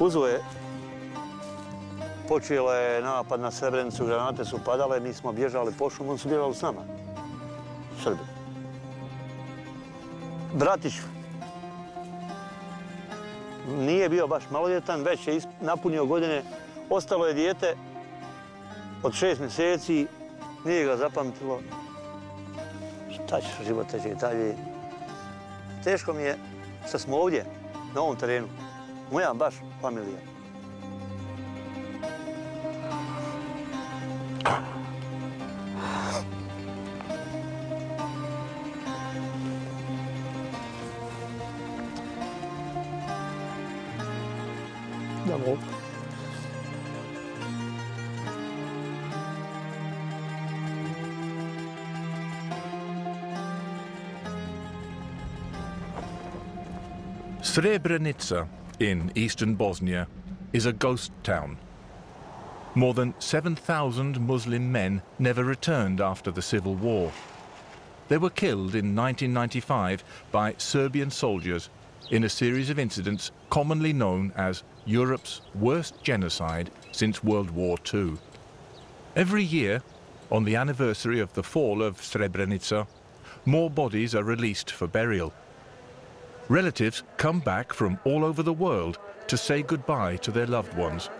Uzeo je, počela je napad na Srebrenicu, granate su padale, mi smo bježali po šumu, oni su bježali s nama, Srbi. Bratić nije bio baš maloljetan, već je napunio godine, ostalo je dijete od 6 mjeseci, nije ga zapamtilo. Šta ćeš, život teče dalje. Teško mi je što smo ovdje, na ovom terenu, moja baš familija. Da mogu. Srebrenica in eastern Bosnia is a ghost town. More than 7,000 Muslim men never returned after the civil war. They were killed in 1995 by Serbian soldiers in a series of incidents commonly known as Europe's worst genocide since World War II. Every year, on the anniversary of the fall of Srebrenica, more bodies are released for burial. Relatives come back from all over the world to say goodbye to their loved ones.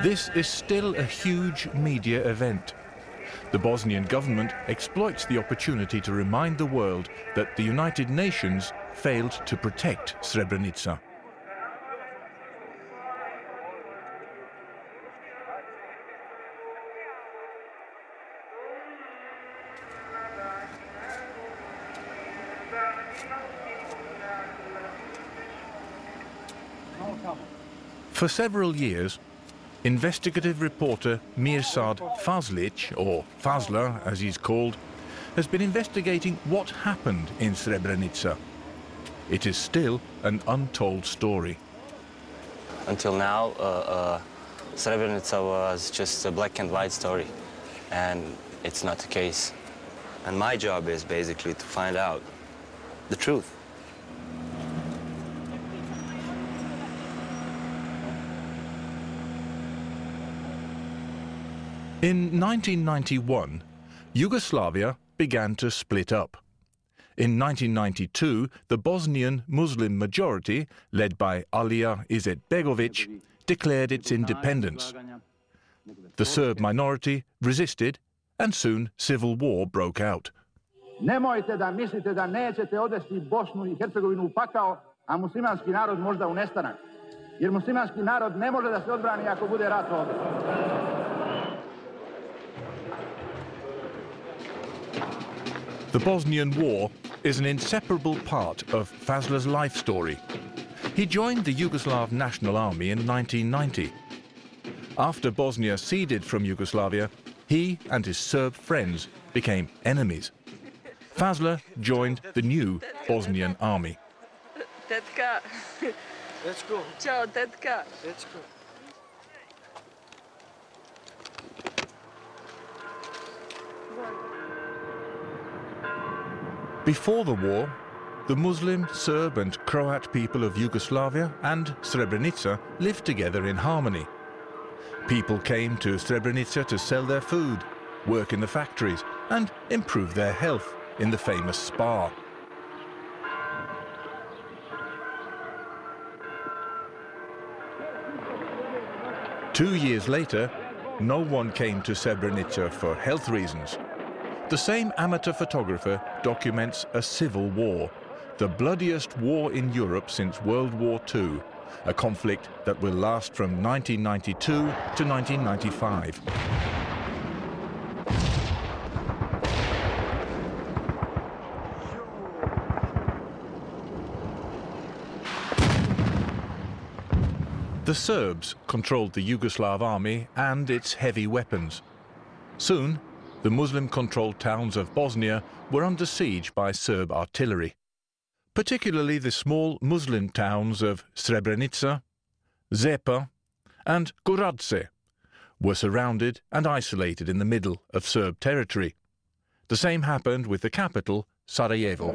This is still a huge media event. The Bosnian government exploits the opportunity to remind the world that the United Nations failed to protect Srebrenica. For several years, investigative reporter Mirsad Fazlic, or Fazla as he's called, has been investigating what happened in Srebrenica. It is still an untold story. Until now, Srebrenica was just a black and white story, and it's not the case. And my job is basically to find out the truth. In 1991, Yugoslavia began to split up. In 1992, the Bosnian Muslim majority, led by Alija Izetbegović, declared its independence. The Serb minority resisted, and soon civil war broke out. Nemojte da mislite da nećete odvesti Bosnu i Hercegovinu u pakao, a muslimanski narod možda u nestanak. Jer muslimanski narod ne može da se odbrani ako bude rat ovdje. The Bosnian War is an inseparable part of Fazla's life story. He joined the Yugoslav National Army in 1990. After Bosnia ceded from Yugoslavia, he and his Serb friends became enemies. Fazla joined the new Bosnian army. Tetka. Let's go. Ciao, tetka. Let's go. Before the war, the Muslim, Serb and Croat people of Yugoslavia and Srebrenica lived together in harmony. People came to Srebrenica to sell their food, work in the factories and improve their health in the famous spa. Two years later, no one came to Srebrenica for health reasons. The same amateur photographer documents a civil war, the bloodiest war in Europe since World War II, a conflict that will last from 1992 to 1995. The Serbs controlled the Yugoslav army and its heavy weapons. Soon, the Muslim-controlled towns of Bosnia were under siege by Serb artillery. Particularly the small Muslim towns of Srebrenica, Zepa and Goradse were surrounded and isolated in the middle of Serb territory. The same happened with the capital, Sarajevo.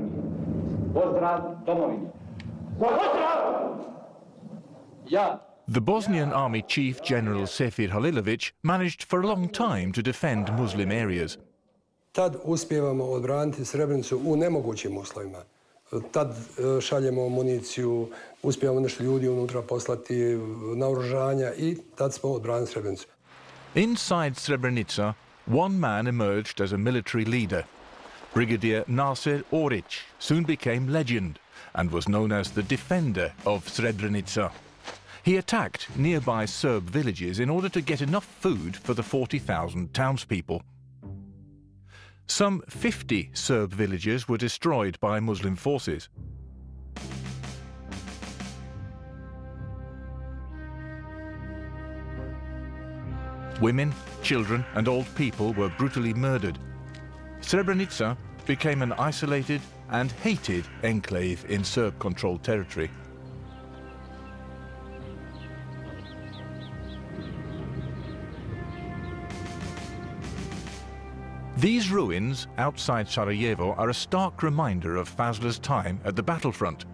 The Bosnian army chief, General Sefir Halilović, managed for a long time to defend Muslim areas. Tad uspijevamo odbraniti Srebrenicu u nemogućim uslovima. Tad šaljemo municiju, uspijemo nešto ljudi unutra poslati, naoružanja i tad smo odbranili Srebrenicu. Inside Srebrenica, one man emerged as a military leader. Brigadier Nasir Orić soon became legend and was known as the defender of Srebrenica. He attacked nearby Serb villages in order to get enough food for the 40,000 townspeople. Some 50 Serb villages were destroyed by Muslim forces. Women, children and old people were brutally murdered. Srebrenica became an isolated and hated enclave in Serb-controlled territory. These ruins outside Sarajevo are a stark reminder of Fazl's time at the battlefront.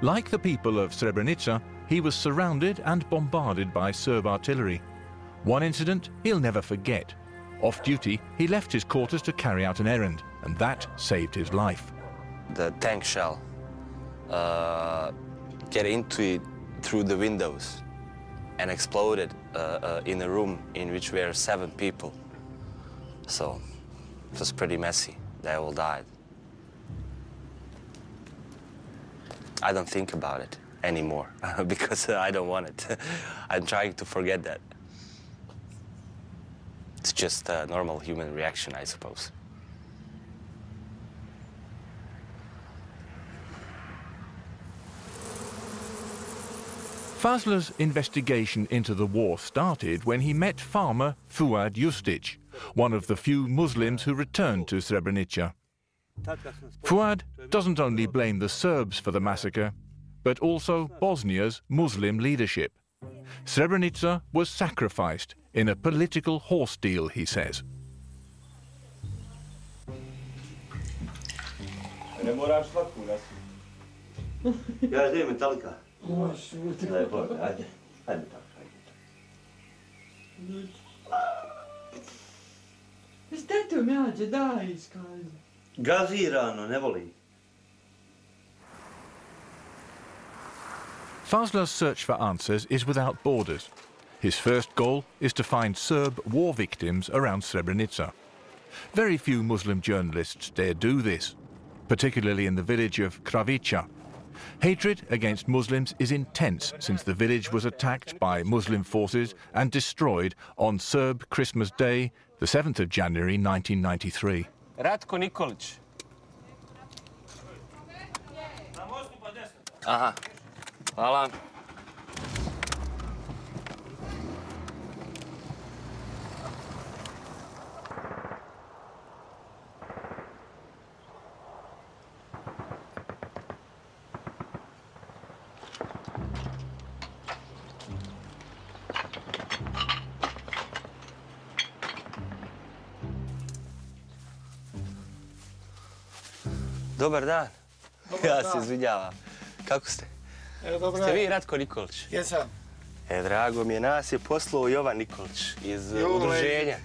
Like the people of Srebrenica, he was surrounded and bombarded by Serb artillery. One incident he'll never forget. Off duty, he left his quarters to carry out an errand, and that saved his life. The tank shell get into it through the windows and exploded in a room in which were 7 people. So it was pretty messy. They all died. I don't think about it anymore because I don't want it. I'm trying to forget that. It's just a normal human reaction, I suppose. Fazl's investigation into the war started when he met farmer Fuad Justic, one of the few Muslims who returned to Srebrenica. Fuad doesn't only blame the Serbs for the massacre, but also Bosnia's Muslim leadership. Srebrenica was sacrificed in a political horse deal, he says. Gazirano, ne voli. Fazl's search for answers is without borders. His first goal is to find Serb war victims around Srebrenica. Very few Muslim journalists dare do this, particularly in the village of Kravica. Hatred against Muslims is intense since the village was attacked by Muslim forces and destroyed on Serb Christmas Day, the 7th of January 1993. Ratko Nikolić. Aha. Hvala. Dobar dan. Ja se izvinjavam. Kako ste? Ste vi Ratko Nikolić? Jesam. Drago mi je, nas je poslao Jovan Nikolić iz udruženja.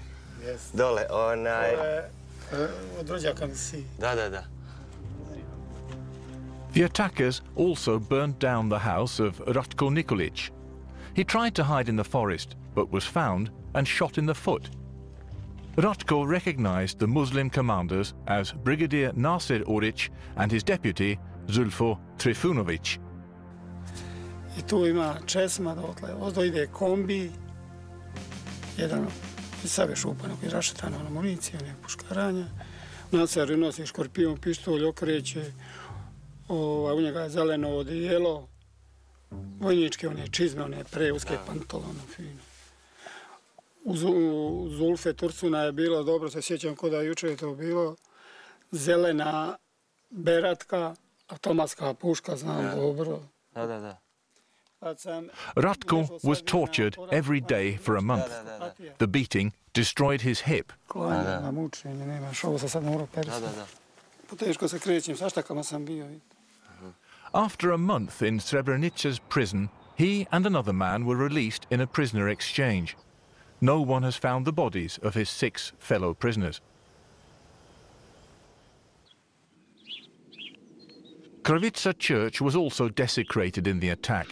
Dole, onaj... Od rođaka mi si. Da. The attackers also burned down the house of Ratko Nikolić. He tried to hide in the forest, but was found and shot in the foot. Ratko recognized the Muslim commanders as Brigadier Nasir Orić and his deputy, Zulfo Trifunović. I tu ima česma, dotle, ozdo ide kombi, jedan iz Save šupana koji je rašetana na municiju, nije puškaranja. Nasir nosi škorpion, pištolj, okreće, u njega je zeleno odijelo, vojničke, one čizme, one preuske pantolone, fino. Uz Zulfe Turcuna je bilo, dobro se sjećam ko da jučer je to bilo, zelena beratka, automatska puška, znam dobro. Da. Ratko was tortured every day for a month. The beating destroyed his hip. Klanje na mučenje, nemaš, ovo se sad morao periti. Poteško se krećem, sa štakama sam bio. After a month in Srebrenica's prison, he and another man were released in a prisoner exchange. No one has found the bodies of his 6 fellow prisoners. Kravica church was also desecrated in the attack.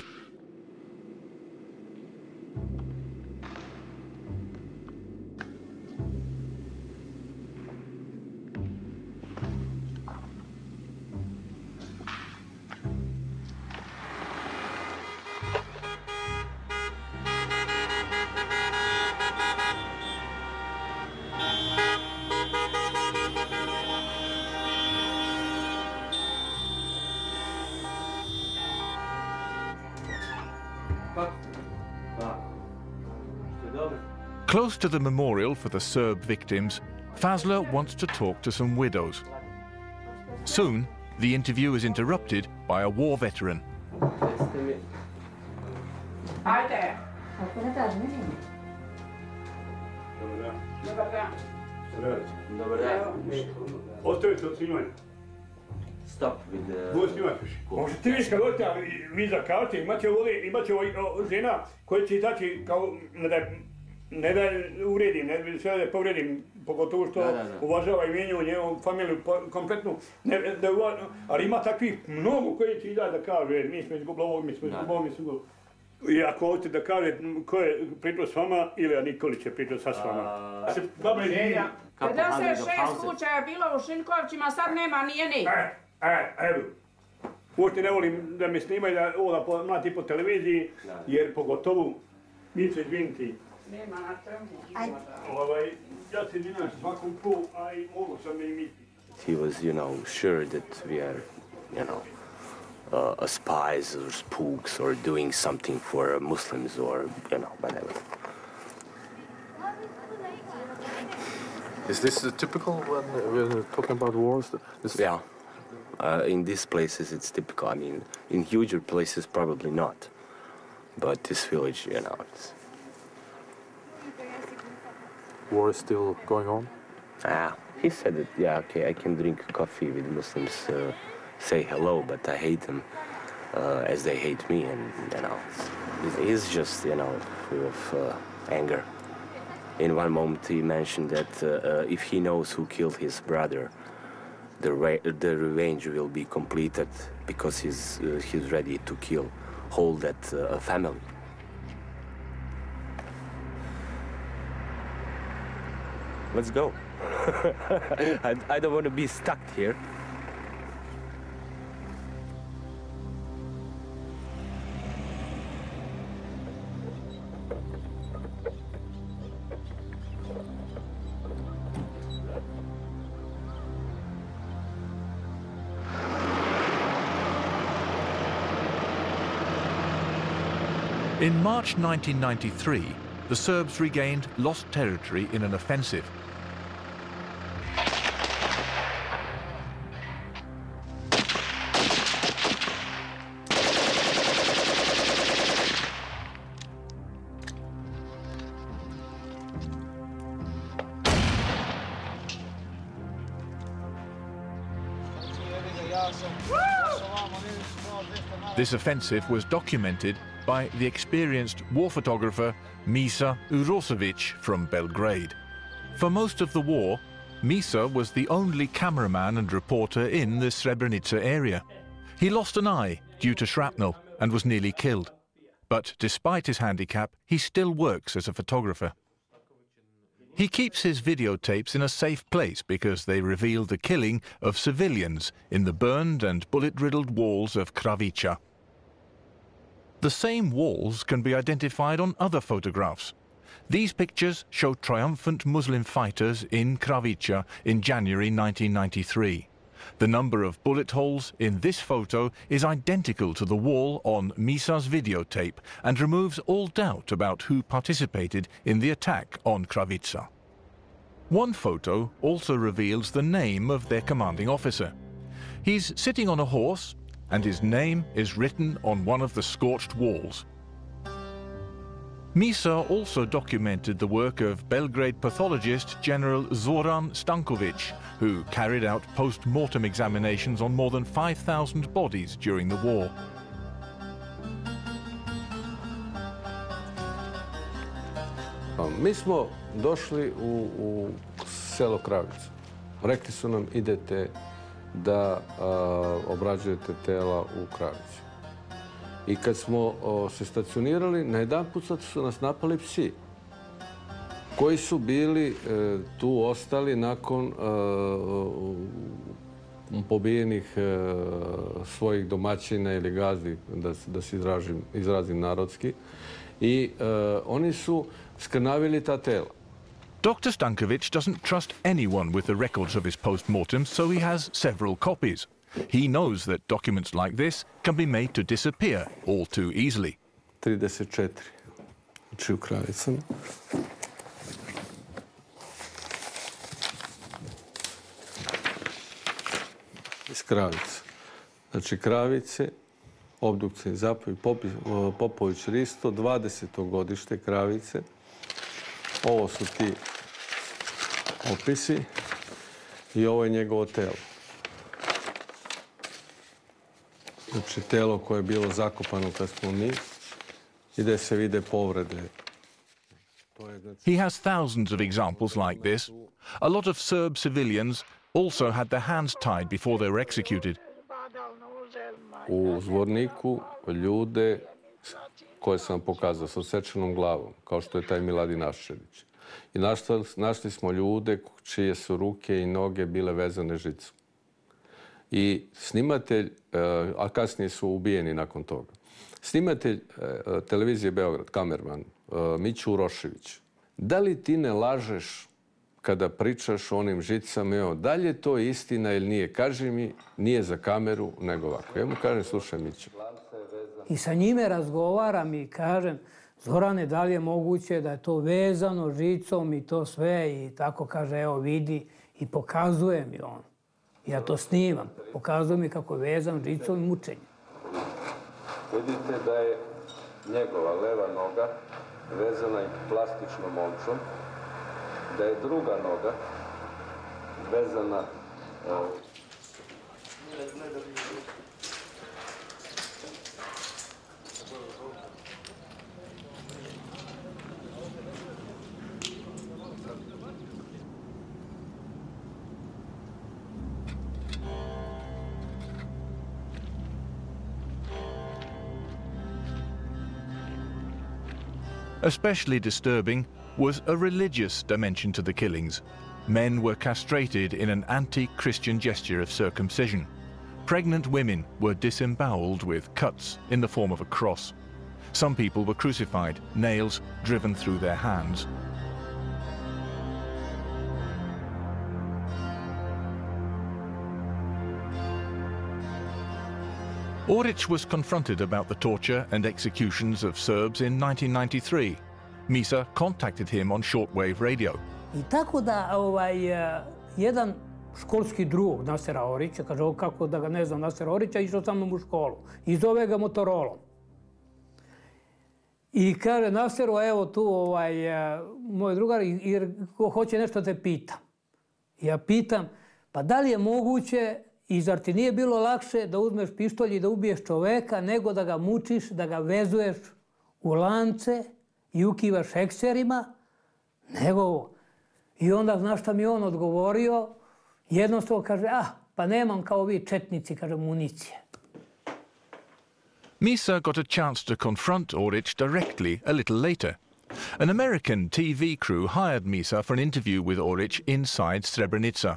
Close to the memorial for the Serb victims, Fazler wants to talk to some widows. Soon, the interview is interrupted by a war veteran. Stop with the... Možete vi kad dođete, vi za karte, imat će žena koja će izaći kao, ne da uredim, ne sve da povredim, pogotovo što uvažava imenju, njegovu familiju kompletnu, ali ima takvih mnogo koji će izaći da kaže, mi smo izgubili ovo, mi smo izgubili ovo, mi smo izgubili. I ako hoćete da kaže ko je pričao s vama ili Nikolić je pričao sa s vama. 56 slučaja bilo u Šinkovćima, sad nema ni jednih. Evo. Uopšte ne volim da me snimaju da ovo da mlati po televiziji, jer pogotovo mi se izviniti. Nema na čemu. Ja se izvinam svakom tu, a i mogu sam i misliti. He was, sure that we are, spies or spooks or doing something for Muslims or, whatever. Is this typical when we're talking about wars? Yeah. In these places it's typical. I mean, in huger places probably not. But this village, it's... War is still going on? He said that, I can drink coffee with Muslims, say hello, but I hate them as they hate me, and, he's just, full of anger. In one moment he mentioned that if he knows who killed his brother, the revenge will be completed because he's ready to kill whole that family. Let's go. I don't want to be stuck here. In March 1993, the Serbs regained lost territory in an offensive. This offensive was documented by the experienced war photographer Misa Urosevic from Belgrade. For most of the war, Misa was the only cameraman and reporter in the Srebrenica area. He lost an eye due to shrapnel and was nearly killed. But despite his handicap, he still works as a photographer. He keeps his videotapes in a safe place because they reveal the killing of civilians in the burned and bullet-riddled walls of Kravica. The same walls can be identified on other photographs. These pictures show triumphant Muslim fighters in Kravica in January 1993. The number of bullet holes in this photo is identical to the wall on Misa's videotape and removes all doubt about who participated in the attack on Kravica. One photo also reveals the name of their commanding officer. He's sitting on a horse, and his name is written on one of the scorched walls. Misa also documented the work of Belgrade pathologist General Zoran Stankovic, who carried out post-mortem examinations on more than 5,000 bodies during the war. Mi smo došli u selo Kravica. Rekli su nam idete da obrađujete tela u Kravici. I kad smo se stacionirali, najedanput su nas napali psi koji su bili tu ostali nakon pobijenih svojih domaćina ili gazdi, da se izrazim narodski. I oni su skrnavili ta tela. Dr. Stankovic doesn't trust anyone with the records of his post-mortems, so he has several copies. He knows that documents like this can be made to disappear all too easily. 34. Znači u Kravicama. Iz Kravica. Znači Kravice, obdukcija Zapoj, Popović Risto, 20. godište Kravice. Ovo su ti opisi i ovo je njegovo telo. Znači telo koje je bilo zakopano kad smo mi i gdje se vide povrede. He has thousands of examples like this. A lot of Serb civilians also had their hands tied before they were executed. U Zvorniku ljude koje sam pokazao sa odsečenom glavom, kao što je taj Miladin Naščević. I našli smo ljude čije su ruke i noge bile vezane žicom. I snimatelj, a kasnije su ubijeni nakon toga, snimatelj televizije Beograd, kamerman, Miću Urošević, da li ti ne lažeš kada pričaš o onim žicama, da li je to istina ili nije? Kaži mi, nije za kameru, nego ovako. Ja mu kažem, slušaj Miću. I sa njime razgovaram i kažem, Zorane, da li je moguće da je to vezano žicom i to sve? I tako kaže, evo vidi, i pokazuje mi on. Ja to snimam. Pokazuje mi kako je vezan žicom i mučenjem. Vidite da je njegova leva noga vezana plastičnom omčom, da je druga noga vezana Especially disturbing was a religious dimension to the killings. Men were castrated in an anti-Christian gesture of circumcision. Pregnant women were disemboweled with cuts in the form of a cross. Some people were crucified, nails driven through their hands. Orić was confronted about the torture and executions of Serbs in 1993. Misa contacted him on shortwave radio. I tako da jedan školski drug Nasera Orića, kaže, kako da ga ne znam Nasera Orića, išao sa mnom u školu i zove ga Motorolom. I kaže, Naseru, evo tu moj drugar, jer hoće nešto te pitam. Ja pitam, pa da li je moguće i zar ti nije bilo lakše da uzmeš pištolj i da ubiješ čoveka nego da ga mučiš, da ga vezuješ u lance i ukivaš ekserima, nego ovo. I onda, znaš šta mi on odgovorio? Jednostavno kaže, pa nemam kao vi četnici, kaže, municije. Misa got a chance to confront Orić directly a little later. An American TV crew hired Misa for an interview with Orić inside Srebrenica.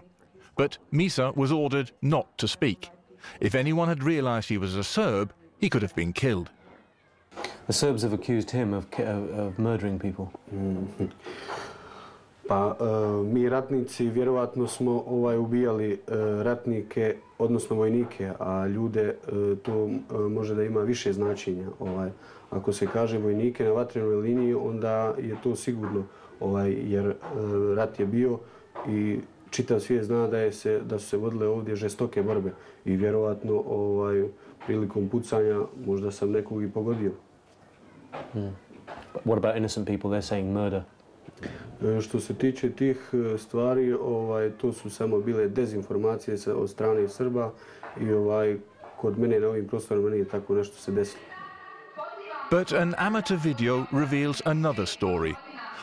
But Misa was ordered not to speak. If anyone had realized he was a Serb, he could have been killed. The Serbs have accused him of murdering people. Pa mi ratnici vjerovatno smo ubijali ratnike, odnosno vojnike, a ljude to može da ima više značenja. Ako se kaže vojnike na vatrenoj liniji, onda je to sigurno, jer rat je bio i čitav svijet zna da su se vodile ovdje žestoke borbe i vjerovatno prilikom pucanja možda sam nekog i pogodio. What about innocent people? They're saying murder. Što se tiče tih stvari, to su samo bile dezinformacije od strane Srba i kod mene na ovim prostorima nije tako nešto se desilo. But an amateur video reveals another story.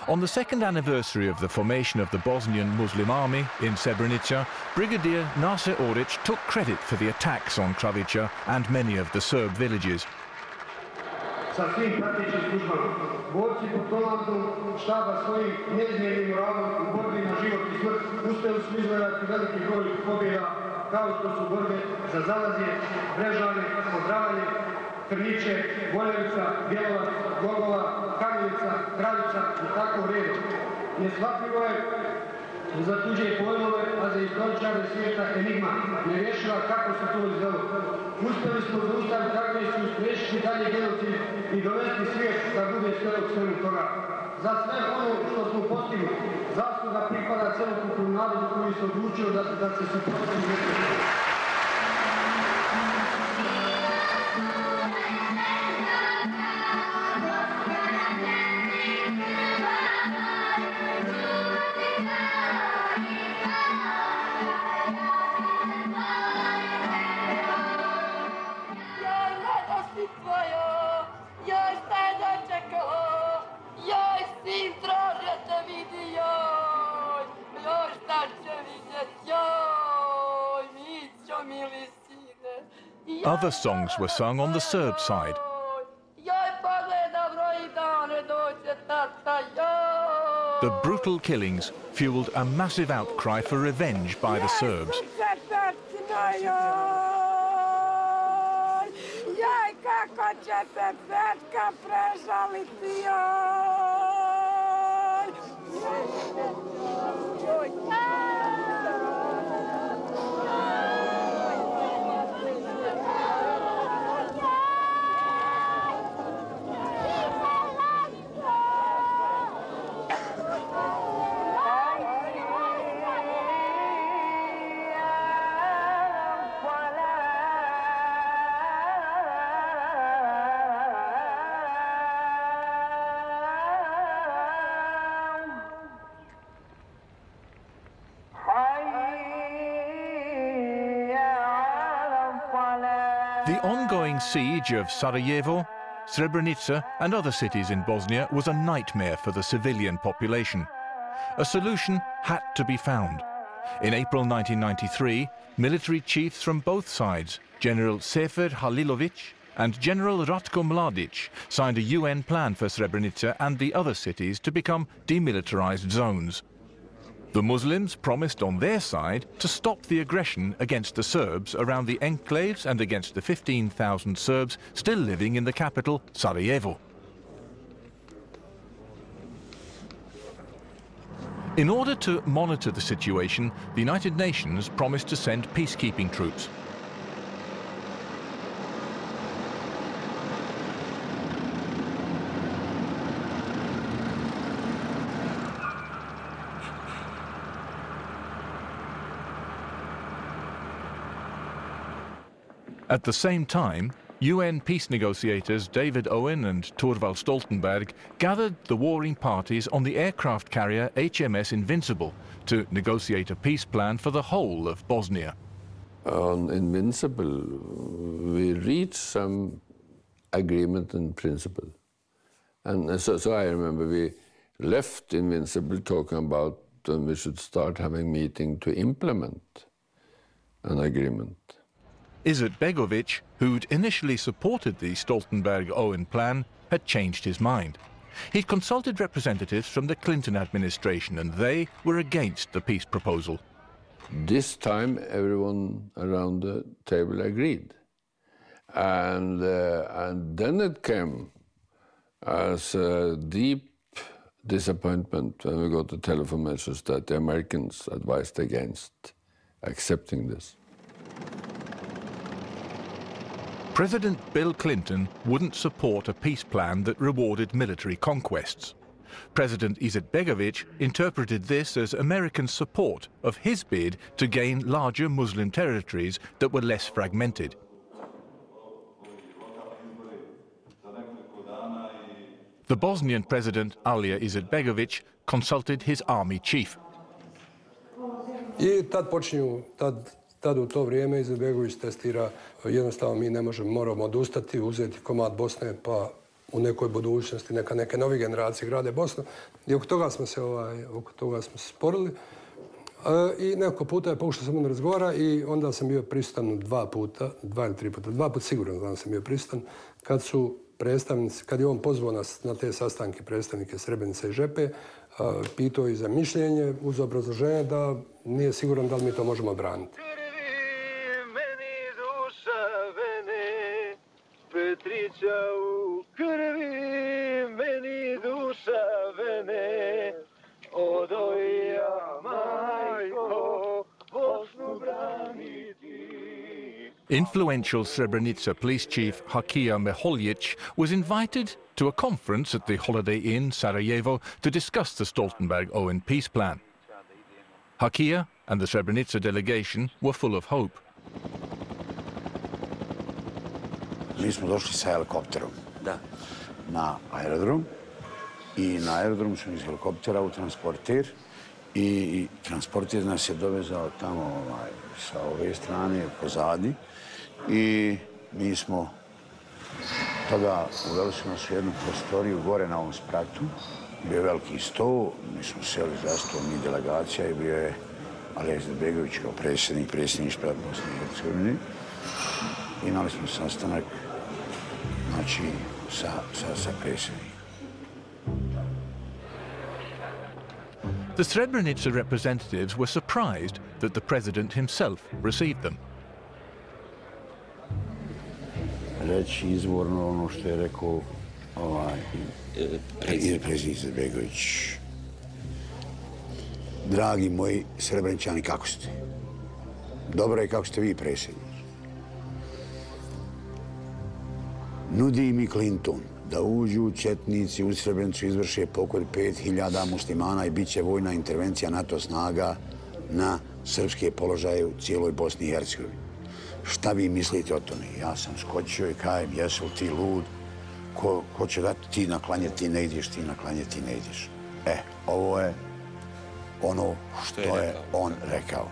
On the second anniversary of the formation of the Bosnian Muslim army in Srebrenica, Brigadier Nasir Oric took credit for the attacks on Kravica and many of the Serb villages. Sa svim pratećim službama, borci pod komandom štaba svojim neizmjernim moralom u borbi na život i smrt uspjeli su izgledati veliki broj pobjeda, kao što su borbe za Zalazje, Brežane, Podravanje, Krniče, Boljevica, Bjelovac, Gogova, Kamjenica, Kraljica i tako redom. Neshvatljivo je za tuđe pojmove, a za istoričare svijeta enigma, nerješiva kako se to izvelo. Uspjeli smo zaustaviti agresiju, spriječiti dalje genocid i dovesti svijet da bude svjedok svemu toga. Za sve ono što smo postigli, zasluga pripada celokupnom narodu koji se odlučio da se suprotstavi genocidu. Other songs were sung on the Serb side. The brutal killings fueled a massive outcry for revenge by the Serbs. The ongoing siege of Sarajevo, Srebrenica and other cities in Bosnia was a nightmare for the civilian population. A solution had to be found. In April 1993, military chiefs from both sides, General Sefer Halilovic and General Ratko Mladic, signed a UN plan for Srebrenica and the other cities to become demilitarized zones. The Muslims promised on their side to stop the aggression against the Serbs around the enclaves and against the 15,000 Serbs still living in the capital, Sarajevo. In order to monitor the situation, the United Nations promised to send peacekeeping troops. At the same time, UN peace negotiators David Owen and Thorvald Stoltenberg gathered the warring parties on the aircraft carrier HMS Invincible to negotiate a peace plan for the whole of Bosnia. On Invincible, we reached some agreement in principle. And so I remember we left Invincible talking about we should start having meeting to implement an agreement. Izzet Begovic, who'd initially supported the Stoltenberg-Owen plan, had changed his mind. He'd consulted representatives from the Clinton administration and they were against the peace proposal. This time everyone around the table agreed. And then it came as a deep disappointment when we got the telephone message that the Americans advised against accepting this. President Bill Clinton wouldn't support a peace plan that rewarded military conquests. President Izetbegović interpreted this as American support of his bid to gain larger Muslim territories that were less fragmented. The Bosnian president Alija Izetbegović consulted his army chief. I tad počinju, tad u to vrijeme Izetbegović testira, jednostavno mi ne možemo, moramo odustati, uzeti komad Bosne, pa u nekoj budućnosti neke nove generacije grade Bosnu. I oko toga smo se sporili. I nekoliko puta je pokušao sa mnom razgovara i onda sam bio prisutan dva ili tri puta. Dva puta sigurno znam sam bio prisutan kad su predstavnici, kad je on pozvao nas na te sastanke predstavnike Srebrenice i Žepe, pitao i za mišljenje uz obrazloženje da nije siguran da li mi to možemo braniti. Petrića u krvi, meni duša vene, odojja majko, Bosnu braniti. Influential Srebrenica police chief Hakija Meholjić was invited to a conference at the Holiday Inn, Sarajevo, to discuss the Stoltenberg-Owen peace plan. Hakija and the Srebrenica delegation were full of hope. Mi smo došli sa helikopterom na aerodrom i na aerodromu smo iz helikoptera u transporter i transporter nas je dovezao tamo sa ove strane pozadi i mi smo tada uveli su nas u jednu prostoriju gore na ovom spratu. Bio je veliki sto, mi smo seli za sto, mi delegacija i bio je Alija Izetbegović kao predsjedništva Bosne i Hercegovine. Imali smo sastanak sa predsjednikom. The Srebrenica representatives were surprised that the president himself received them. Reći izvorno ono što je rekao predsjednik Izetbegović. Dragi moji Srebreničani, kako ste? Dobro je kako ste vi, predsjednik. Nudi mi Clinton da uđu četnici u Srebrenicu, izvrše pokolj 5000 muslimana i bit će vojna intervencija NATO snaga na srpske položaje u cijeloj Bosni i Hercegovini. Šta vi mislite o tome? Ja sam skočio i kajem, jesu li ti lud? Ko će dati ti na klanje, ti ne ideš, ti na klanje, ti ne ideš. Ovo je ono što je on rekao.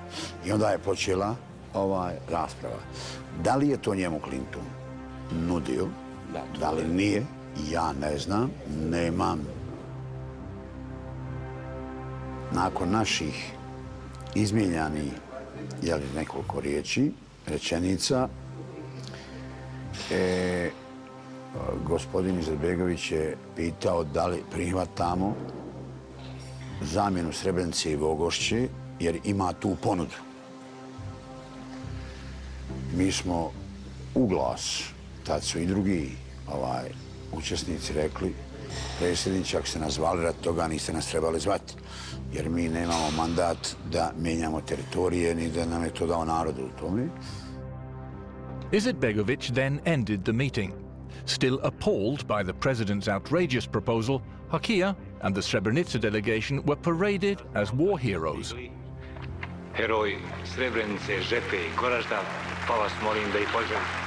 I onda je počela rasprava. Da li je to njemu Clinton nudio? Da li nije? Ja ne znam, nemam. Nakon naših izmijenjanih nekoliko riječi, rečenica, gospodin Izetbegović je pitao da li prihvatamo zamjenu Srebrenice i Vogošće, jer ima tu ponudu. Mi smo u glas, tad su i drugi učesnici rekli, predsjedniče, ako ste nas zvali radi toga, niste nas trebali zvati, jer mi nemamo mandat da mijenjamo teritorije, ni da nam je to dao narod u tome. Izetbegović then ended the meeting. Still appalled by the president's outrageous proposal, Hakija and the Srebrenica delegation were paraded as war heroes. Heroji Srebrenice, Žepe i Goražda, pa vas molim da ih pozdravite.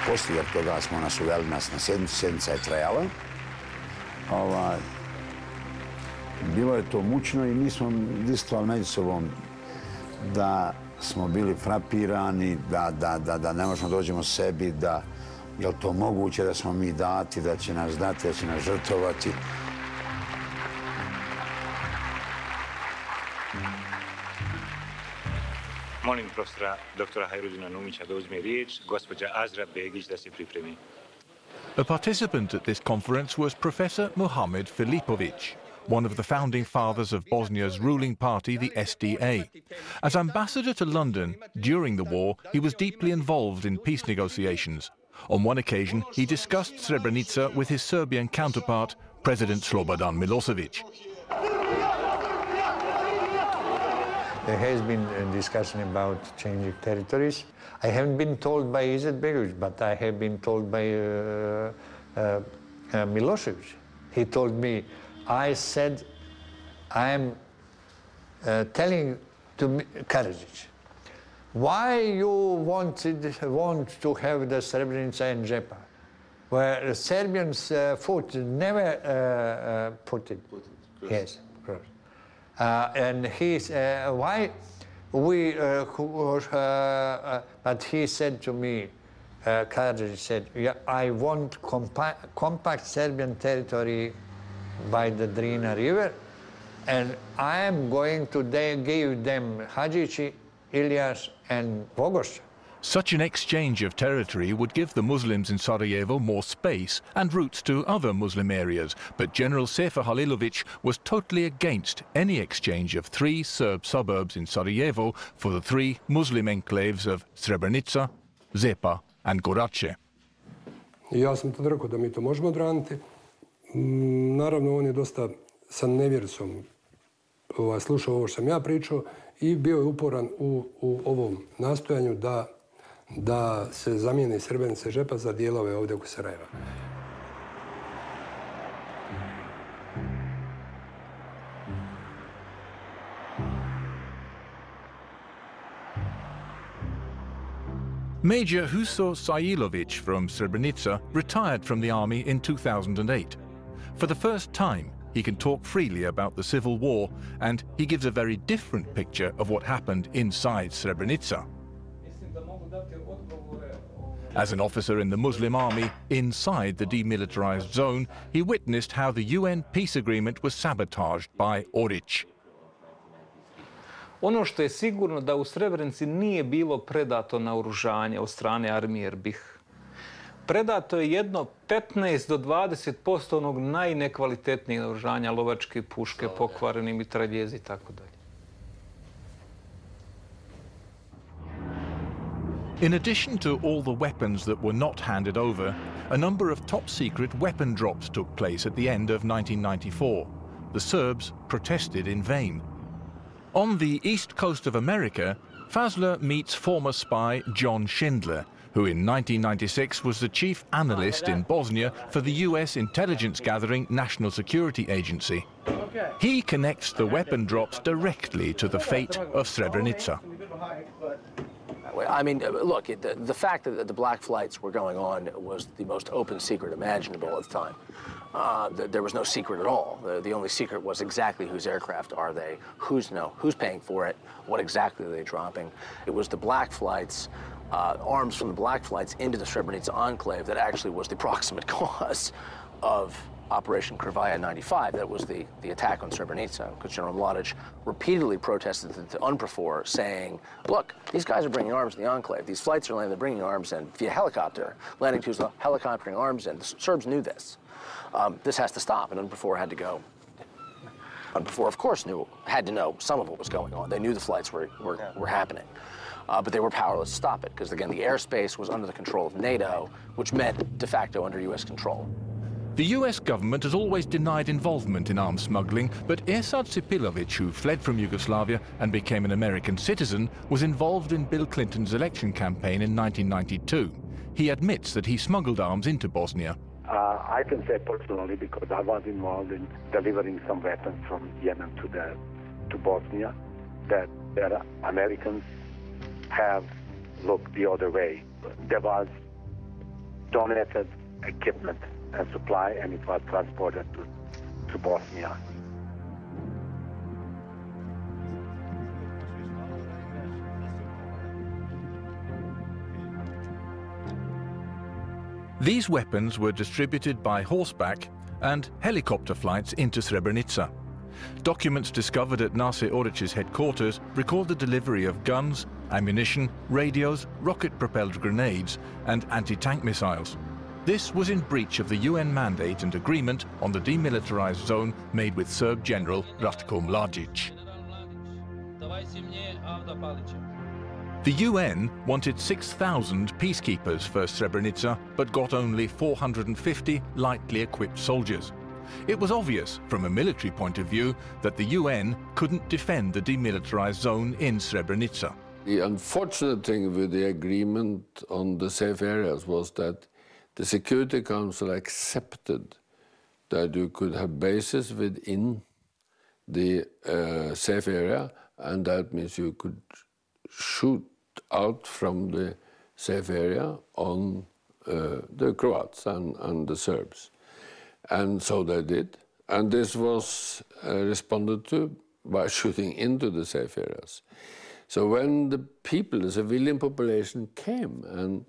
Poslije toga smo nas uveli na sjednicu, sjednica je trajala. Bilo je to mučno i mi smo diskutovali među sobom da smo bili frapirani, da ne možemo dođemo sebi, da je li to moguće da smo mi dati, da će nas dati, da će nas žrtvovati. Molim profesora doktora Hajrudina Numića da uzme riječ, gospođa Azra Begić da se pripremi. A participant at this conference was Professor Mohamed Filipović, one of the founding fathers of Bosnia's ruling party, the SDA. As ambassador to London during the war, he was deeply involved in peace negotiations. On one occasion, he discussed Srebrenica with his Serbian counterpart, President Slobodan Milosevic. There has been a discussion about changing territories. I haven't been told by Izetbegovic, but I have been told by Milosevic. He told me, I said, I'm telling to Karadzic, why you want to have the Srebrenica and Žepa, where the Serbians' foot never put it. Yes, of course. And he said, why we, but he said to me, Karadzic said, yeah, I want compact Serbian territory by the Drina River, and I am going to give them Hadžići, Ilyas, and Vogošća. Such an exchange of territory would give the Muslims in Sarajevo more space and routes to other Muslim areas, but General Sefer Halilović was totally against any exchange of 3 Serb suburbs in Sarajevo for the 3 Muslim enclaves of Srebrenica, Zepa and Gorače. Ja sam tad rekao da mi to možemo odbraniti. Naravno, on je dosta sa nevjericom slušao ovo što sam ja pričao i bio je uporan u ovom nastojanju da se zamijeni Srebrenica i Žepa za dijelove ovdje oko Sarajeva. Major Huso Sajilović from Srebrenica retired from the army in 2008. For the first time, he can talk freely about the civil war, and he gives a very different picture of what happened inside Srebrenica. As an officer in the Muslim army inside the demilitarized zone, he witnessed how the UN peace agreement was sabotaged by Orić. Ono što je sigurno da u Srebrenici nije bilo predato naoružanje od strane armije Erbih. Predato je jedno 15 do 20% onog najnekvalitetnijeg naoružanja, lovačke puške, pokvareni mitraljezi i tako dalje. In addition to all the weapons that were not handed over, a number of top-secret weapon drops took place at the end of 1994. The Serbs protested in vain. On the east coast of America, Fazler meets former spy John Schindler, who in 1996 was the chief analyst in Bosnia for the US intelligence-gathering National Security Agency. He connects the weapon drops directly to the fate of Srebrenica. I mean, look, the fact that the black flights were going on was the most open secret imaginable at the time. There was no secret at all. The only secret was exactly whose aircraft are they, who's paying for it, what exactly are they dropping. It was the black flights, arms from the black flights into the Srebrenica enclave that actually was the proximate cause of Operation Krvaja 95. That was the attack on Srebrenica, because General Mladic repeatedly protested the UNPROFOR, saying, look, these guys are bringing arms in the enclave. These flights are landing, they're bringing arms in via helicopter, landing Tuzla, helicoptering arms in. The Serbs knew this. This has to stop, and UNPROFOR had to go. UNPROFOR, of course, had to know some of what was going on. They knew the flights were happening. But they were powerless to stop it, because, again, the airspace was under the control of NATO, which meant de facto under U.S. control. The US government has always denied involvement in arms smuggling, but Irsad Sipilovic, who fled from Yugoslavia and became an American citizen, was involved in Bill Clinton's election campaign in 1992. He admits that he smuggled arms into Bosnia. I can say personally, because I was involved in delivering some weapons from Yemen to Bosnia, that the Americans have looked the other way. There was donated equipment and supply, and it was transported to Bosnia. These weapons were distributed by horseback and helicopter flights into Srebrenica. Documents discovered at Nase Oric's headquarters record the delivery of guns, ammunition, radios, rocket-propelled grenades and anti-tank missiles. This was in breach of the UN mandate and agreement on the demilitarized zone made with Serb General Ratko Mladic. The UN wanted 6,000 peacekeepers for Srebrenica, but got only 450 lightly equipped soldiers. It was obvious, from a military point of view, that the UN couldn't defend the demilitarized zone in Srebrenica. The unfortunate thing with the agreement on the safe areas was that the Security Council accepted that you could have bases within the safe area, and that means you could shoot out from the safe area on the Croats and the Serbs. And so they did. And this was responded to by shooting into the safe areas. So when the people, the civilian population, came and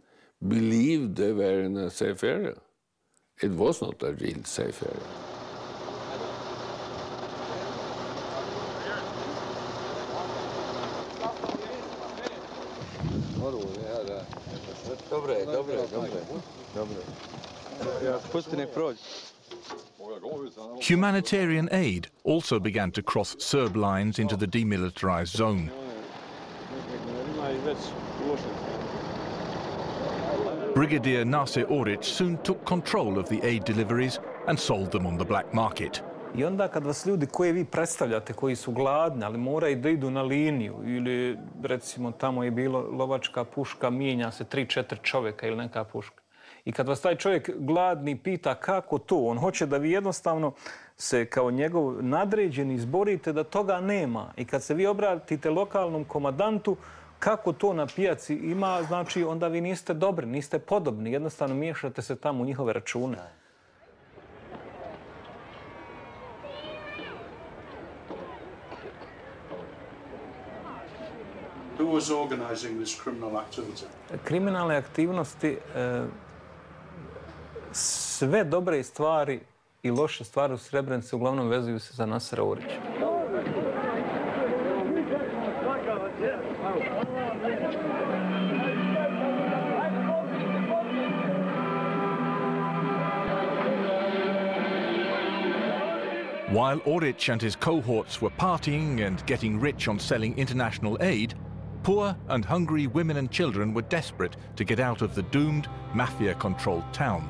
believed they were in a safe area, it was not a real safe area. Humanitarian aid also began to cross Serb lines into the demilitarized zone. Brigadier Nase Oric soon took control of the aid deliveries and sold them on the black market. I onda kad vas ljudi koje vi predstavljate, koji su gladni, ali moraju da idu na liniju, ili recimo tamo je bilo lovačka puška, mijenja se 3-4 čovjeka ili neka puška. I kad vas taj čovjek gladni pita kako to, on hoće da vi jednostavno se kao njegov nadređeni izborite da toga nema. I kad se vi obratite lokalnom komandantu kako to na pijaci ima, znači onda vi niste dobri, niste podobni, jednostavno miješate se tamo u njihove račune. Who was organizing this criminal activity? Kriminalne aktivnosti, sve dobre stvari i loše stvari u Srebrenici uglavnom vezuju se za Nasera Orića. While Oric and his cohorts were partying and getting rich on selling international aid, poor and hungry women and children were desperate to get out of the doomed, mafia-controlled town.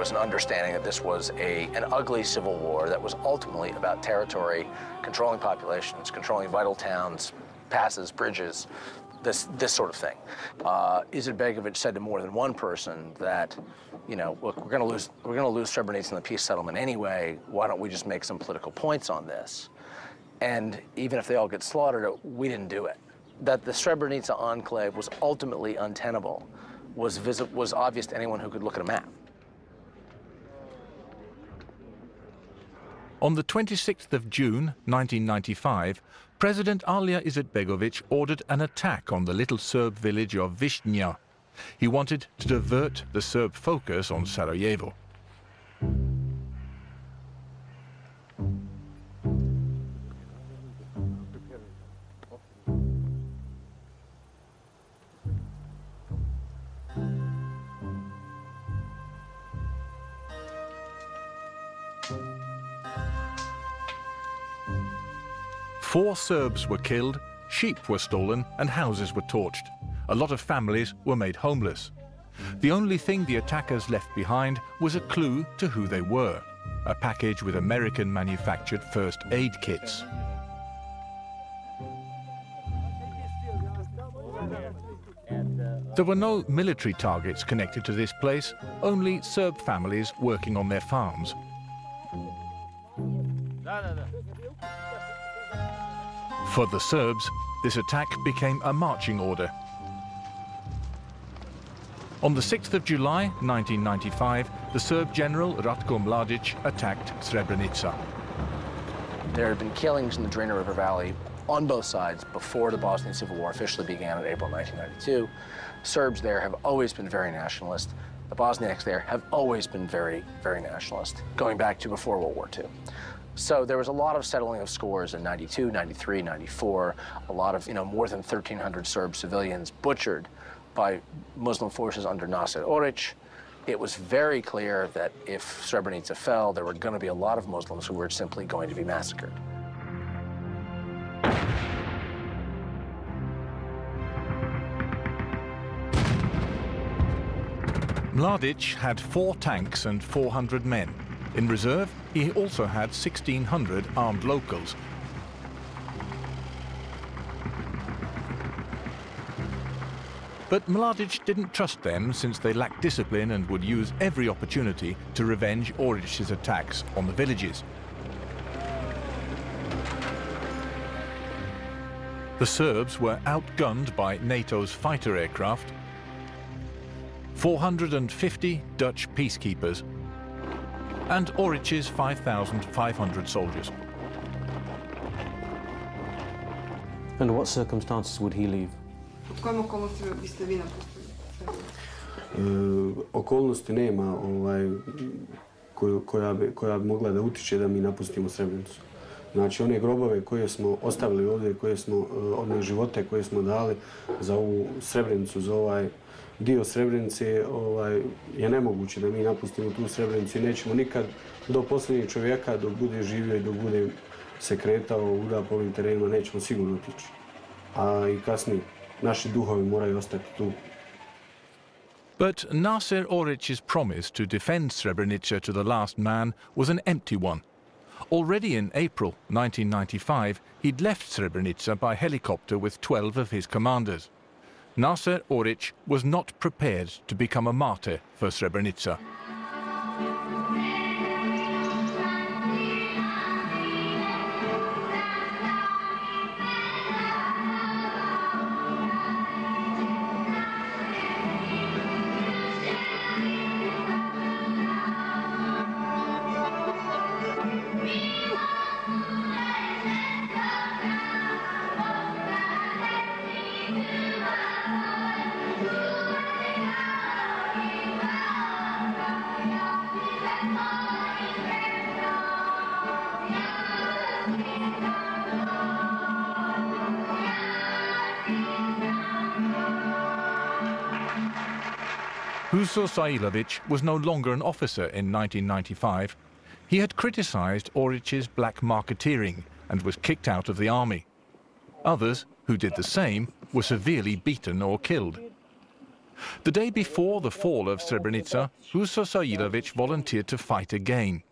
was an understanding that this was an ugly civil war that was ultimately about territory, controlling populations, controlling vital towns, passes, bridges, this sort of thing. Izetbegovic said to more than one person that, you know, look, we're going to lose Srebrenica in the peace settlement anyway. Why don't we just make some political points on this? And even if they all get slaughtered, we didn't do it. That the Srebrenica enclave was ultimately untenable was obvious to anyone who could look at a map. On the 26th of June, 1995, President Alija Izetbegovic ordered an attack on the little Serb village of Višnja. He wanted to divert the Serb focus on Sarajevo. 4 Serbs were killed, sheep were stolen and houses were torched. A lot of families were made homeless. The only thing the attackers left behind was a clue to who they were, a package with American-manufactured first aid kits. There were no military targets connected to this place, only Serb families working on their farms. For the Serbs, this attack became a marching order. On the 6th of July 1995, the Serb general Ratko Mladic attacked Srebrenica. There had been killings in the Drina River Valley on both sides before the Bosnian Civil War officially began in April 1992. Serbs there have always been very nationalist. The Bosniaks there have always been very, very nationalist, going back to before World War II. So there was a lot of settling of scores in 92, 93, 94, a lot of, more than 1,300 Serb civilians butchered by Muslim forces under Nasser Oric. It was very clear that if Srebrenica fell, there were going to be a lot of Muslims who were simply going to be massacred. Mladic had 4 tanks and 400 men. In reserve, he also had 1,600 armed locals. But Mladic didn't trust them since they lacked discipline and would use every opportunity to revenge Oric's attacks on the villages. The Serbs were outgunned by NATO's fighter aircraft, 450 Dutch peacekeepers, and Oric's 5,500 soldiers. Under what circumstances would he leave? Okolnosti nema koja bi mogla da utiče da mi napustimo Srebrenicu. Znači, one grobove koje smo ostavili ovdje, one živote koje smo dali za ovu Srebrenicu, za ovaj dio Srebrenice, je nemoguće da mi napustimo tu Srebrenicu i nećemo nikad do posljednjeg čovjeka, dok bude živio i dok bude se kretao po ovim terenima, nećemo sigurno otići. A i kasnije, naši duhovi moraju ostati tu. But Nasser Oric's promise to defend Srebrenica to the last man was an empty one. Already in April 1995, he'd left Srebrenica by helicopter with 12 of his commanders. Nasser Oric was not prepared to become a martyr for Srebrenica. Huso Sailovic was no longer an officer in 1995. He had criticized Oric's black marketeering and was kicked out of the army. Others, who did the same, were severely beaten or killed. The day before the fall of Srebrenica, Huso Sailovic volunteered to fight again.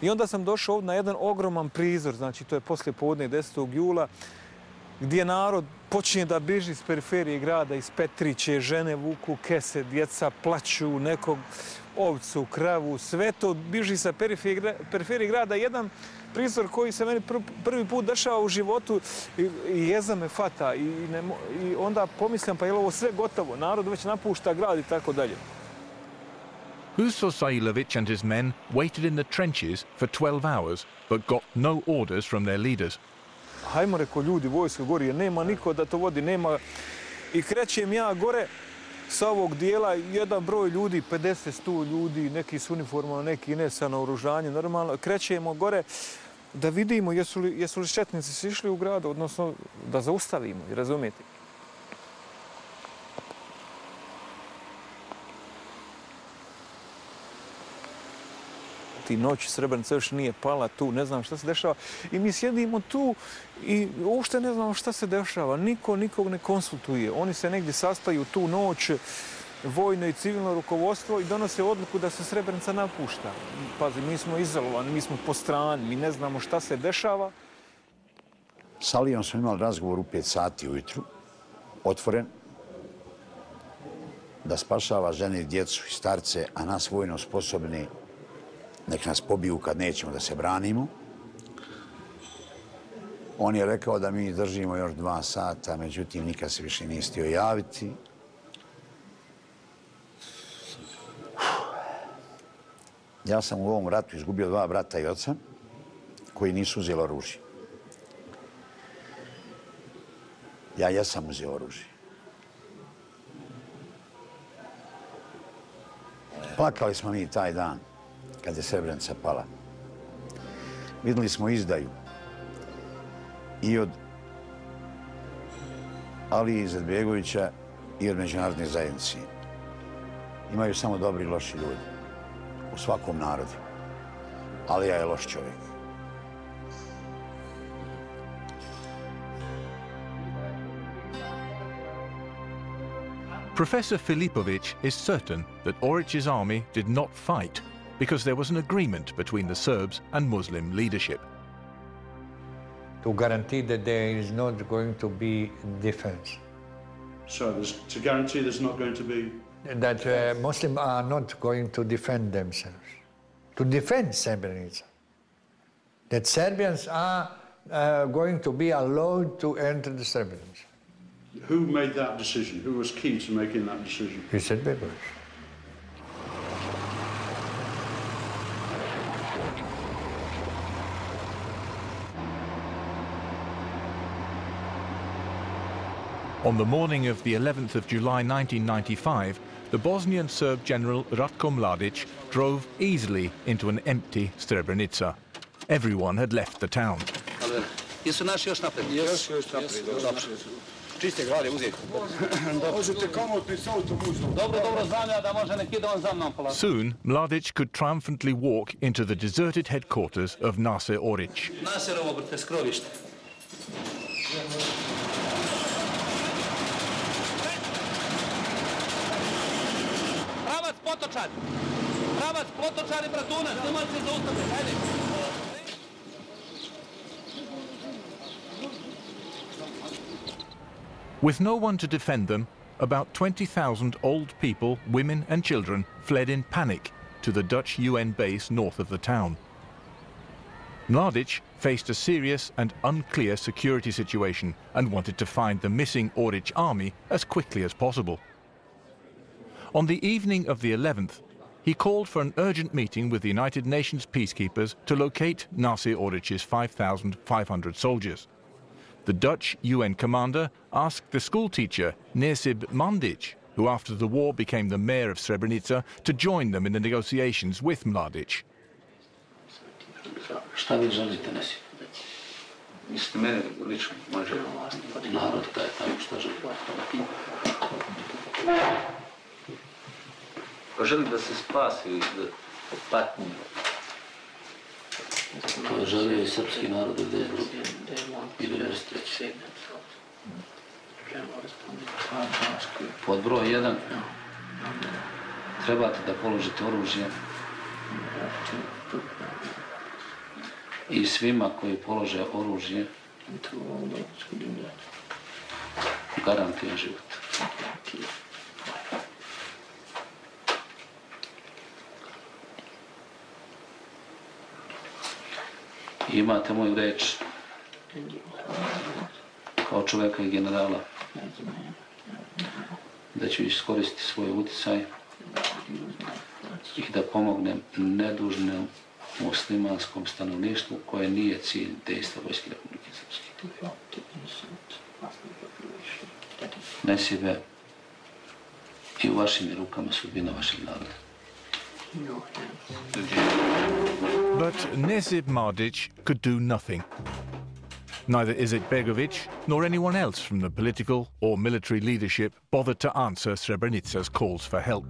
I onda sam došao na jedan ogroman prizor, znači to je poslije podne 10. jula, gdje narod počinje da bježi iz periferije grada, iz Petriće, žene vuku kese, djeca plaću, nekog ovcu, kravu, sve to bježi sa periferije grada. Jedan prizor koji se meni prvi put dešava u životu i jeza me fata. I onda pomislim, pa je li ovo sve gotovo, narod već napušta grad i tako dalje. Huso Sailovic and his men waited in the trenches for 12 hours, but got no orders from their leaders. Hajmo, reko, ljudi, vojska gori, jer nema niko da to vodi, nema. I krećem ja gore sa ovog dijela, jedan broj ljudi, 50-100 ljudi, neki s uniformama, neki ne sa naoružanjem, normalno. Krećemo gore da vidimo jesu li četnici išli u grad, odnosno da zaustavimo, razumijete? niti noć, Srebrenica još nije pala tu, ne znam šta se dešava. I mi sjedimo tu i uopšte ne znamo šta se dešava. Niko nikog ne konsultuje. Oni se negdje sastaju tu noć, vojno i civilno rukovodstvo, i donose odluku da se Srebrenica napušta. Pazi, mi smo izolovani, mi smo po strani, mi ne znamo šta se dešava. S Alijom smo imali razgovor u 5 sati ujutru, otvoren, da spašava žene i djecu i starce, a nas vojno sposobni nek nas pobiju kad nećemo da se branimo. On je rekao da mi držimo još 2 sata, međutim nikad se više nije htio javiti. Ja sam u ovom ratu izgubio 2 brata i oca koji nisu uzeli oružje. Ja jesam uzeo oružje. Plakali smo mi taj dan kad je Srebrenica pala. Vidjeli smo izdaju i od Alije Izetbegovića i od međunarodne zajednice. Imaju samo dobri i loši ljudi u svakom narodu. Alija je loš čovjek. Professor Filipović is certain that Orić's army did not fight because there was an agreement between the Serbs and Muslim leadership. To guarantee that there is not going to be defense. So to guarantee there's not going to be... That Muslims are not going to defend themselves. To defend Srebrenica. That Serbians are going to be allowed to enter the Srebrenica. Who made that decision? Who was key to making that decision? Izetbegović. On the morning of the 11th of July 1995, the Bosnian Serb general Ratko Mladić drove easily into an empty Srebrenica. Everyone had left the town. Jesu naši još napred? Jesu još napred, dobro. Čiste grade uzeti. Možete komotni s autobusom. Dobro, znam ja da može neki don za mnom polako. Soon, Mladić could triumphantly walk into the deserted headquarters of Nasser Orić. Nasserovo skrovište. Pravac Potočani. Pravac Potočani, Bratunac, nemoj se zaustaviti, hajde. With no one to defend them, about 20,000 old people, women and children fled in panic to the Dutch UN base north of the town. Mladić faced a serious and unclear security situation and wanted to find the missing Orić army as quickly as possible. On the evening of the 11th, he called for an urgent meeting with the United Nations peacekeepers to locate Nasser Orić's 5,500 soldiers. The Dutch UN commander asked the schoolteacher Nesib Mandić, who after the war became the mayor of Srebrenica, to join them in the negotiations with Mladić. Šta vi želite, Nesib? Mislite mene lično, može? Narod taj tamo šta želi. Pa želi da se spasi od patnje. To želio i srpski narod da je ili nestreći. Pod broj 1 trebate da položite oružje i svima koji polože oružje garantujem život. I imate moju reč kao čovjeka i generala da ću iskoristiti svoj utjecaj i da pomognem nedužnom muslimanskom stanovništvu koje nije cilj dejstva Vojske Republike Srpske. Nesibe, i u vašim rukama sudbina vašeg naroda. But Nesib Mladić could do nothing. Neither Izetbegović nor anyone else from the political or military leadership bothered to answer Srebrenica's calls for help.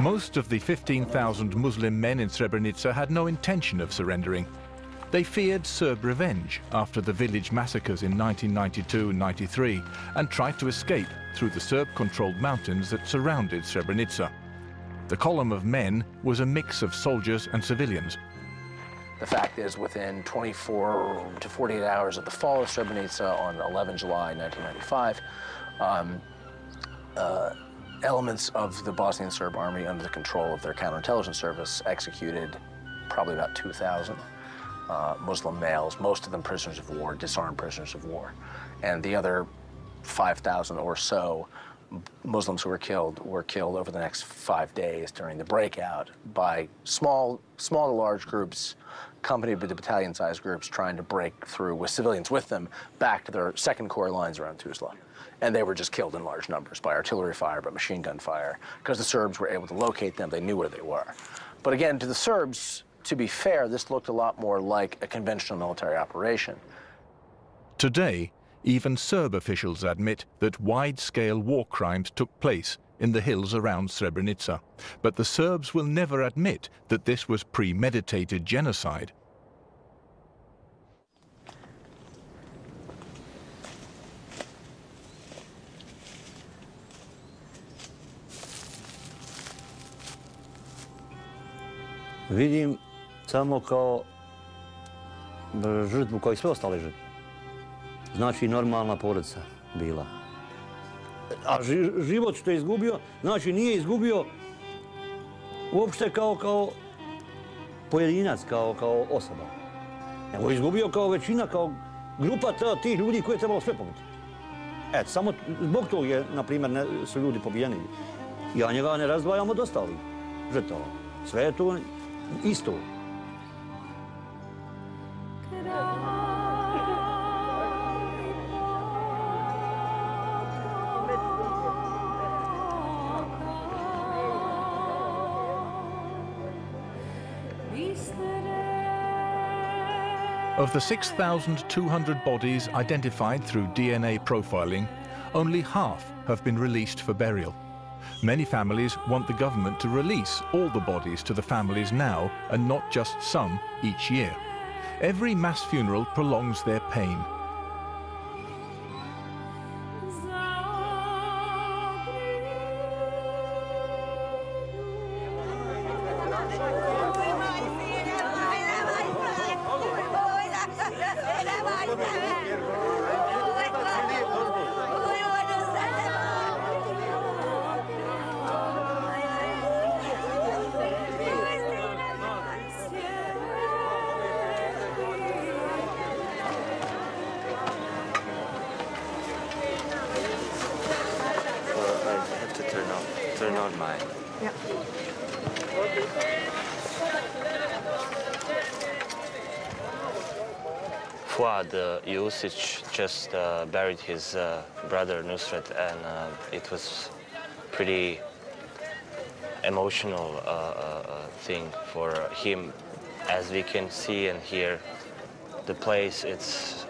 Most of the 15,000 Muslim men in Srebrenica had no intention of surrendering. They feared Serb revenge after the village massacres in 1992-93 and tried to escape through the Serb-controlled mountains that surrounded Srebrenica. The column of men was a mix of soldiers and civilians. The fact is, within 24 to 48 hours of the fall of Srebrenica on 11 July 1995, elements of the Bosnian Serb army under the control of their counterintelligence service executed probably about 2,000 Muslim males, most of them prisoners of war, disarmed prisoners of war. And the other 5,000 or so Muslims who were killed over the next 5 days during the breakout by small to large groups, accompanied by the battalion-sized groups trying to break through with civilians with them back to their second corps lines around Tuzla. And they were just killed in large numbers by artillery fire, by machine gun fire, because the Serbs were able to locate them, they knew where they were. But again, to the Serbs, to be fair, this looked a lot more like a conventional military operation. Today, even Serb officials admit that wide-scale war crimes took place in the hills around Srebrenica. But the Serbs will never admit that this was premeditated genocide. Vidim samo kao žrtvu kao i sve ostale žrtve. Znači normalna porodica bila. A život što je izgubio, znači nije izgubio uopšte kao pojedinac, kao osoba. Nego je izgubio kao većina, kao grupa tih ljudi koje je trebalo sve pobiti. Eto, samo zbog toga je, na primjer, su ljudi pobijeni. Ja njega ne razdvajam od ostalih žrtava. Sve je to isto. Of the 6,200 bodies identified through DNA profiling, only half have been released for burial. Many families want the government to release all the bodies to the families now and not just some each year. Every mass funeral prolongs their pain. Turn on mine. Yeah. Fuad Jusic just buried his brother Nusret, and it was pretty emotional thing for him. As we can see and hear, the place, it's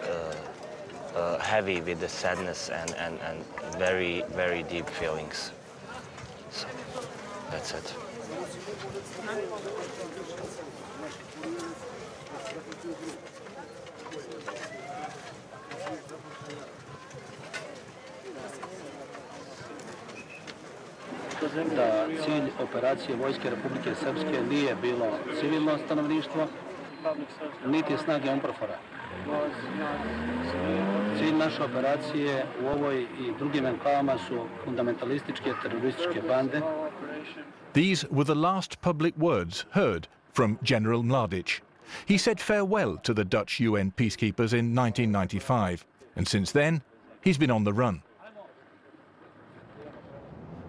heavy with the sadness and very, very deep feelings. So, that's it. Kažem da cilj operacije Vojske Republike Srpske nije bilo civilno stanovništvo, niti snage UNPROFOR-a. Cilj naše operacije u ovoj i drugim enklavama su fundamentalističke terorističke bande. These were the last public words heard from General Mladic. He said farewell to the Dutch UN peacekeepers in 1995, and since then, he's been on the run.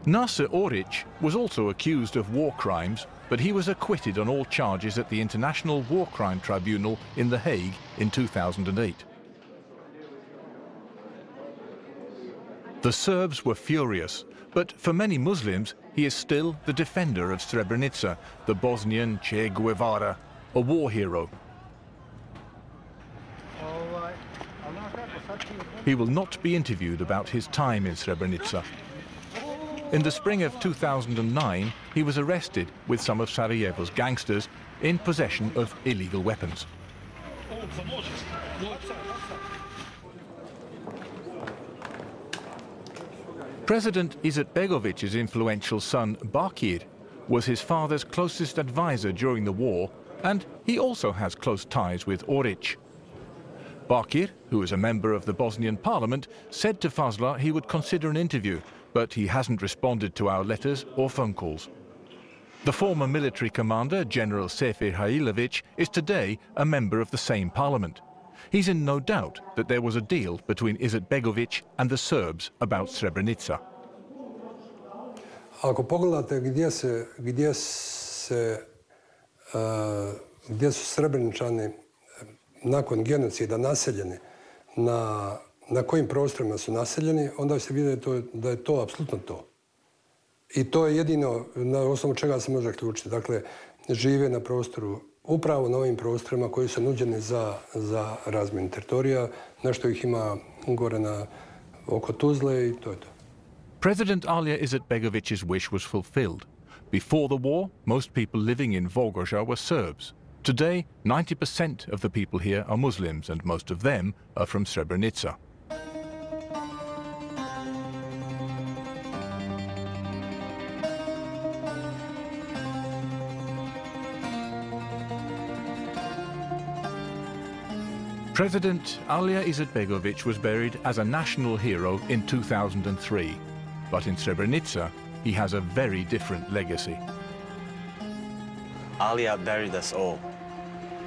Nasser Oric was also accused of war crimes, but he was acquitted on all charges at the International War Crime Tribunal in The Hague in 2008. The Serbs were furious, but for many Muslims, he is still the defender of Srebrenica, the Bosnian Che Guevara, a war hero. He will not be interviewed about his time in Srebrenica. In the spring of 2009, he was arrested with some of Sarajevo's gangsters in possession of illegal weapons. President Izetbegović's influential son, Bakir, was his father's closest advisor during the war, and he also has close ties with Orić. Bakir, who is a member of the Bosnian parliament, said to Fazla he would consider an interview, but he hasn't responded to our letters or phone calls. The former military commander, General Sefer Hailović, is today a member of the same parliament. He's in no doubt that there was a deal between Izetbegović and the Serbs about Srebrenica. Ako pogledate gdje su Srebreničani nakon genocida naseljeni, na kojim prostorima su naseljeni, onda se vidi da je to apsolutno to. I to je jedino na osnovu čega se može zaključiti. Dakle, žive na prostoru, upravo na ovim prostorima koji su nuđeni za razmjenu teritorija. Nešto ih ima gore oko Tuzle i to je to. President Alija Izetbegović's wish was fulfilled. Before the war, most people living in Volgograd were Serbs. Today, 90% of the people here are Muslims, and most of them are from Srebrenica. President Alija Izetbegović was buried as a national hero in 2003. But in Srebrenica, he has a very different legacy. Alija buried us all,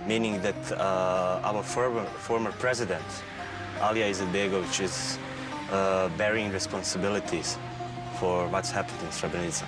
meaning that our former president, Alija Izetbegović, is bearing responsibilities for what's happened in Srebrenica.